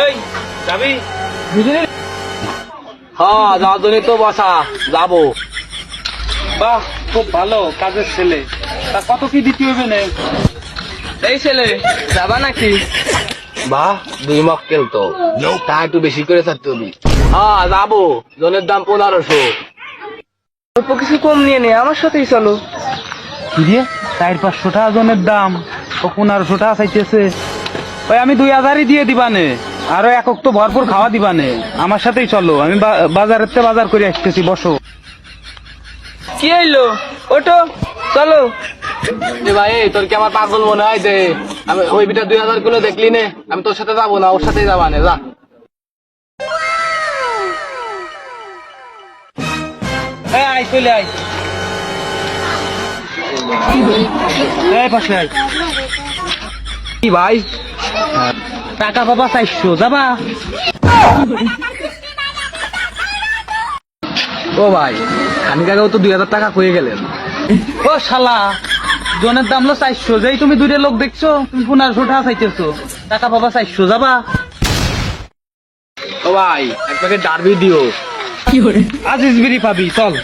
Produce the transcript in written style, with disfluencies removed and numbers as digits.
এই যাবি? হ্যাঁ যাওয়ার জন্য তো বসা যাবো। বাহ, খুব ভালো কাজের ছেলে। তা কত কি দিতে হবে না? এই ছেলে যাবা নাকি? বাহ 2 মক্কেল তো, তা একটু বেশি করে থাকতে হবে। হ্যাঁ যাবো, জনের দাম 1500। অল্প কিছু কম নিয়ে নে, আমার সাথেই চলো। কি দিয়ে 400-500 টাকা জনের দাম, ও 1500 টাকা চাইতেছে। ওই আমি 2000ই দিয়ে দিবানে, আরো একক তো ভরপুর খাওয়া দিবানে। আমার সাথেই চলো, আমি বাজারের থেকে বাজার করে আসতেছি, বসো। কি হইলো? ওটো চলো। এ ভাই তোর কি আমার পাগল মনে হয় যে আমি ওই বিটা 2000 কিলো দেখলি নে? আমি তোর সাথে যাবো না, ওর সাথেই যাবা নে, যা। এই আয়, চলে আয়। এই পাশে আয়। কি ভাই? টাকা পাবা 400, যাবা? ও ভাই, খানিক আগেও তো 2000 টাকা কয়ে গেলেন। ও শালা, জনের দাম হলো 400, যেই তুমি দুইটা লোক দেখছো, তুমি 1500 টাকা চাইতেছো। টাকা পাবা 400, যাবা? ও ভাই এক প্যাকেট ডারবি দিও। আজিজ বিড়ি পাবি, চল।